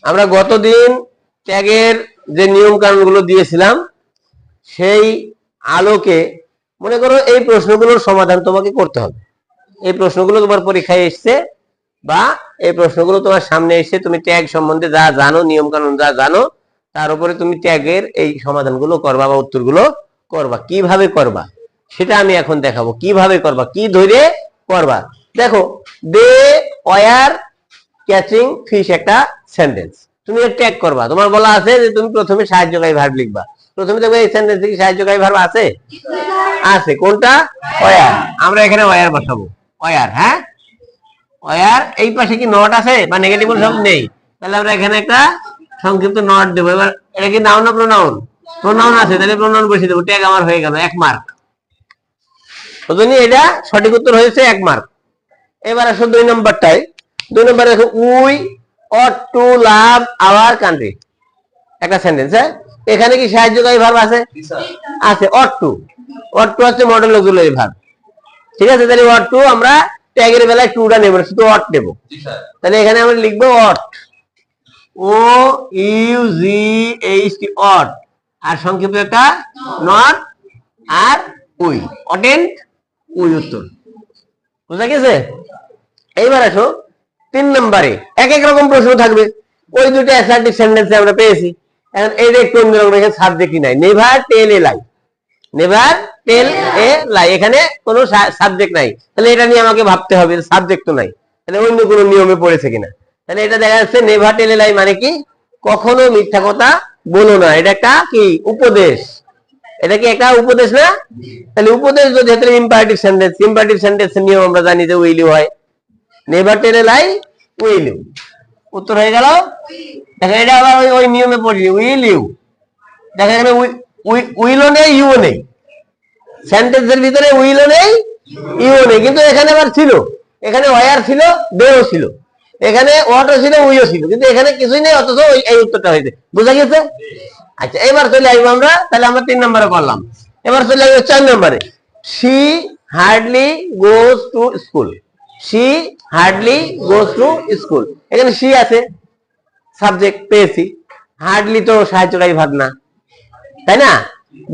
আমরা গতদিন ট্যাগের যে নিয়ম কানুনগুলো দিয়েছিলাম সেই আলোকে মনে করো এই প্রশ্নগুলোর সমাধান তোমাকে করতে হবে। এই প্রশ্নগুলো তোমার পরীক্ষায় এসছে বা এই প্রশ্নগুলো তোমার সামনে এসে তুমি ট্যাগ সম্বন্ধে যা জানো, নিয়ম কানুন যা জানো, তার উপরে তুমি ট্যাগের এই সমাধানগুলো করবা বা উত্তরগুলো করবা। কিভাবে করবা সেটা আমি এখন দেখাবো। কিভাবে করবা, কি ধরে করবা। দেখো, দে ওয়ার ক্যাচিং ফিশ একটা সেন্টেন্স, তুমি ট্যাগ করবা। তোমার বলা আছে যে তুমি প্রথমে সাহায্যকারী ভার্ব লিখবা। প্রথমে দেখবে এই সেন্টেন্সে কি সাহায্যকারী ভার্ব আছে? আছে। কোনটা? ওয়ার। আমরা এখানে ওয়ার বসাবো, ওয়ার। হ্যাঁ, ওয়ার। এই পাশে কি নট আছে বা নেগেটিভ শব্দ নেই, তাহলে আমরা এখানে একটা সংক্ষিপ্ত নট দেবো। এবার এটা কি নাউন না প্রোনাউন? প্রোনাউন আছে, তাহলে প্রোনাউন বসিয়ে দেবো। ট্যাগ আমার হয়ে গেল 1 মার্ক। বুঝলি, এটা সঠিক উত্তর হয়েছে 1 মার্ক। এবার আসো 2 নম্বরটায়। 2 নম্বরে দেখো, we ought to love our country, একটা সেন্টেন্স। হ্যাঁ, এখানে কি সাহায্যকারী ভার্ব আছে? আছে, অট টু। অট টু হচ্ছে মডেল অক্সিলারি ভার্ব। ঠিক আছে, তাহলে অট টু আমরা ট্যাগের বেলায় টুটা নেব, শুধু অট নেব। তাহলে এখানে আমরা লিখবো অট, ও ইউ জি এইচ টি, অট। আর সংক্ষেপে একটা নট আর উই, অটেন্ট উই, উত্তর। বুঝা গেছে? এইবার আসো 3 নম্বরে। এক এক রকম প্রশ্ন থাকবে। ওই দুটো অ্যাসার্টিভ সেন্টেন্স আমরা পেয়েছি। এখন এইটা একটু অন্যরকম, এখানে সাবজেক্টই নাই। Never tell a lie, never tell a লাই, এখানে কোনো সাবজেক্ট নাই। তাহলে এটা নিয়ে আমাকে ভাবতে হবে, সাবজেক্ট তো নাই, তাহলে অন্য কোনো নিয়মে পড়েছে কিনা। তাহলে এটা দেখা যাচ্ছে নেভার টেল এ লাই মানে কি? কখনো মিথ্যা কথা বলো না। এটা একটা কি? উপদেশ। এটা কি একটা উপদেশ না? তাহলে উপদেশ যদি হয়, ইম্পারেটিভ সেন্টেন্স। ইম্পারেটিভ সেন্টেন্সের নিয়ম আমরা জানি যে উইল ইউ হয়। Never tell a lie, will you, উত্তর হয়ে গেল। দেখেন, এটা আবার ওই নিয়মে পড়ি, উইল ইউ। দেখেন, এখানে উইলও নেই, ইউও নেই। সেন্টেন্সের ভিতরে উইলও নেই, ইউও নেই, কিন্তু এখানে আবার ছিল। এখানে ওয়ার ছিল, দেও ছিল, এখানে ওয়াটও ছিল, উইও ছিল, কিন্তু এখানে কিছুই নেই, অথচ এই উত্তরটা হয়েছে। বুঝা গেছে? আচ্ছা, এবার চলে আসবো আমরা। তাহলে আমরা 3 নম্বরে করলাম। এবার চলে আসবো 4 নম্বরে। She hardly goes to school, she hardly goes to school. এখানে শি আছে, সাবজেক্ট পেয়েছি। হার্ডলি তো সাহায্যকারী ভাব না, তাই না?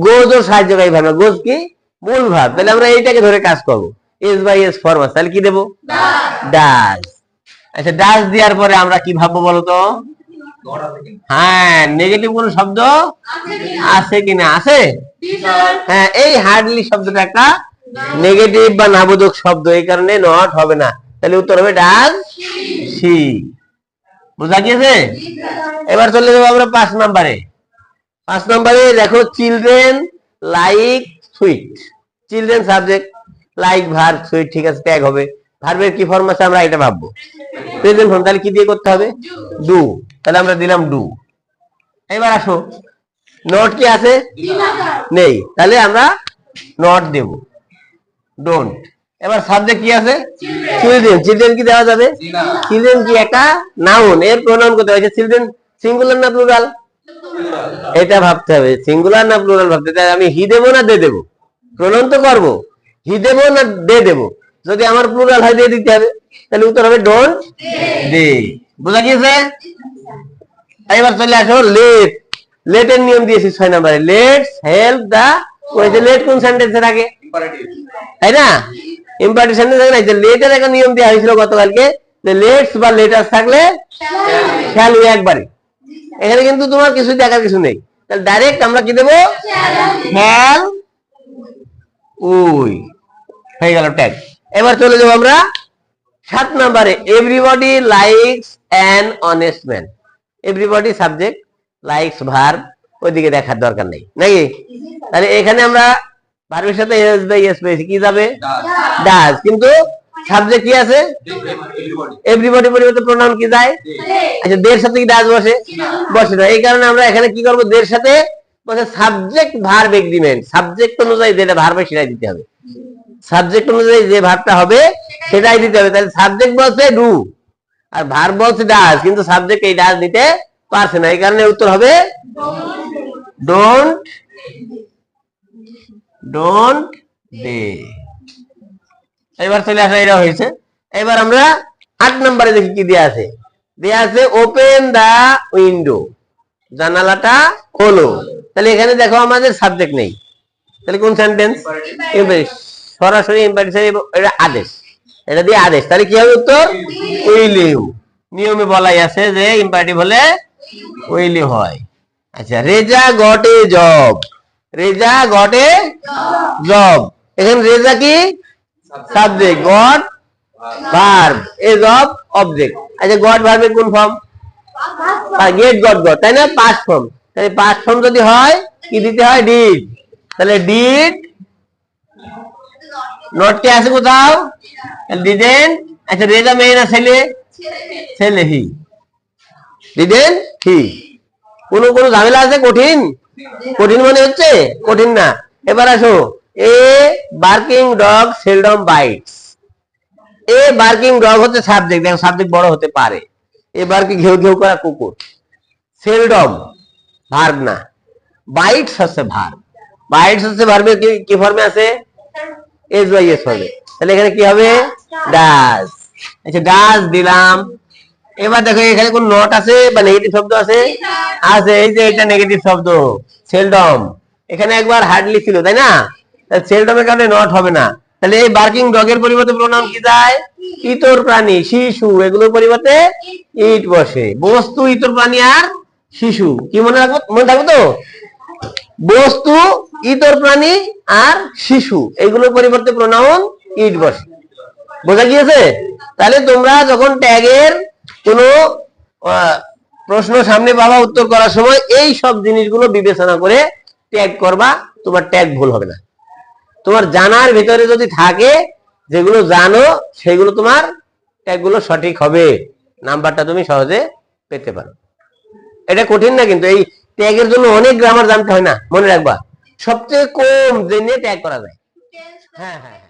গোজ ও সাহায্যকারী ভাব না। গোজ কি? মূল ভাব। তাহলে আমরা এইটাকে ধরে কাজ করবো। এস বাই এস ফর্ম আছে, তাহলে কি দেবো? ডাজ। আচ্ছা, ডাজ দেওয়ার পরে আমরা কি ভাববো বলতো? হ্যাঁ, নেগেটিভ কোন শব্দ আছে কিনা? আছে। হ্যাঁ, এই হার্ডলি শব্দটা একটা নেগেটিভ বা নাবোধক শব্দ, এই কারণে নট হবে না। তাহলে উত্তর হবে ডাজ সি। বুঝা গিয়েছে? এবার চলে যাবো আমরা 5 নম্বরে। 5 নম্বরে দেখো, children like sweet. Children subject, like verb, sweet ঠিক আছে, ট্যাগ হবে। ভার্বের কি ফর্ম আছে আমরা এটা ভাববো, প্রেজেন্ট ফর্ম। তাহলে কি দিয়ে করতে হবে? ডু। তাহলে আমরা দিলাম ডু। এবার আসো, নট কি আছে? নেই, তাহলে আমরা নট দেব, ডোন্ট। এবার সাবজেক্ট কি আছে? চিলড্রেন। চিলড্রেন কি দেওয়া যাবে? চিলড্রেন কি একটা নাউন, এর প্রোনাউন করতে হবে। চিলড্রেন সিঙ্গুলার না প্লুরাল? এটা ভাবতে হবে, সিঙ্গুলার না প্লুরাল ভাবতে হবে। আমি হি দেবো না দে দেবো? প্রোনাউন তো করবো, হি দেবো না দে দেবো? যদি আমার প্লুরাল হয় দিয়ে দিতে হবে, তাহলে উত্তর হবে ডোন্ট দে। বুঝা গিয়েছে? এবার চলে আসো লেট। লেটের নিয়ম দিয়েছি 6 নম্বরে। লেটস হেল্প দা, ওইটা লেট কোন সেন্টেন্সের আগে, তাই না? ইম্পারেটিভ সেন্টেন্স আগে নাই। লেটের একটা নিয়ম দেওয়া হয়েছিল গতকালকে, যে লেটস বা লেটার থাকলে শ্যাল উই একবারে। এখানে কিন্তু তোমার কিছু দেখার কিছু নেই, তাহলে ডাইরেক্ট আমরা কি দেবো? শ্যাল উই, হয়ে গেল ট্যাগ। এবার চলে যাবো আমরা 7 নম্বরে। Everybody likes an honest man. Everybody subject, likes verb, ওইদিকে দেখার দরকার নেই নাকি? তাহলে এখানে আমরা ভার্বের সাথে এস বাই এস পেয়েছি, কি যাবে? ডাজ। কিন্তু সাবজেক্ট কি আছে? এভরিবডি। পরিবর্তে প্রোনাউন কি যায়? আচ্ছা, দের সাথে কি ডাজ বসে? বসে না। এই কারণে আমরা এখানে কি করবো? দের সাথে বসে সাবজেক্ট ভার্ব এগ্রিমেন্ট, সাবজেক্ট অনুযায়ী যেটা ভার্বে সেটাই দিতে হবে। সাবজেক্ট অনুযায়ী যে ভার্বটা হবে সেটাই দিতে হবে। তাহলে সাবজেক্ট বলছে ডু আর ভার্ব বলছে ডাজ, কিন্তু সাবজেক্ট এই ডাজ দিতে পারছে না, এই কারণে উত্তর হবে ডোন্ট ডোন্ট দে। এবার চলে আসা, এটা হয়েছে। এবার আমরা 8 নম্বরে দেখি কি দেওয়া আছে। দেয়া আছে ওপেন দা উইন্ডো, জানালাটা খোলো। তাহলে এখানে দেখো আমাদের সাবজেক্ট নেই, তাহলে কোন সেন্টেন্স? সরাসরি ইম্পারেটিভ, এটা আদেশ, এটা দিয়ে আদেশ। তাহলে কি হবে উত্তর? Will you. নিয়মে বলাই আছে যে ইম্পারেটিভ হলে উইল ইউ হয়। আচ্ছা, Reza got a job, Reza got a job, এখানে রেজা কি সাবজেক্ট, গট ভার্ব, এ জব অবজেক্ট। আচ্ছা, গট ভার্বের কোন ফর্ম? গেট গট গট, তাই না? Past form. তাহলে পাস্ট ফর্ম যদি হয় কি দিতে হয়? ডিড। তাহলে ডিড নট কে আছে কোথাও? ডিডেন্ট। আচ্ছা, রেজা মেয়ে না ছেলে? ছেলে, হি। Didn't he. কোন ঝামেলা আছে? কঠিন? কঠিন মনে হচ্ছে? কঠিন না। এবার আসো, a barking dog seldom bites. A barking dog হচ্ছে সাবজেক্ট, দেখো সাবজেক্ট বড় হতে পারে। এবার কি ঘেউ ঘেউ করা কুকুর। সেলডম ভার্ব না, বাইটস হচ্ছে ভার্ব। বাইটস হচ্ছে ভার্বের কি ফর্মে আছে? এস বাই এস ফর্মে। তাহলে এখানে কি হবে? ডাজ। আচ্ছা, ডাজ দিলাম। এবার দেখো এখানে কোন নট আছে বা নেগেটিভ শব্দ আছে? আছে, এই যে এটা নেগেটিভ শব্দ সেলডম। এখানে একবার হার্ডলি ছিল, তাই না? সেলডমের কারণে নট হবে না। তাহলে এই বার্কিং ডগের পরিবর্তে প্রোনাউন কি যায়? ইতর প্রাণী, শিশু, এগুলোর পরিবর্তে ইট বসে। বস্তু, ইতর প্রাণী আর শিশু। কি মনে রাখবো? মনে থাকবো তো? বস্তু, ইতর প্রাণী আর শিশু, এগুলোর পরিবর্তে প্রোনাউন ইট বসে। বোঝা গিয়েছে? তাহলে তোমরা যখন ট্যাগের কোন প্রশ্ন সামনে পাবা, উত্তর করার সময় এই সব জিনিসগুলো বিবেচনা করে ট্যাগ করবা, তোমার ট্যাগ ভুল হবে না। তোমার জানার ভিতরে যদি থাকে, যেগুলো জানো সেগুলো তোমার ট্যাগগুলো সঠিক হবে, নাম্বারটা তুমি সহজে পেতে পারো। এটা কঠিন না, কিন্তু এই ট্যাগের জন্য অনেক গ্রামার জানতে হয় না, মনে রাখবা। সবচেয়ে কম জেনে ট্যাগ করা যায়। হ্যাঁ হ্যাঁ।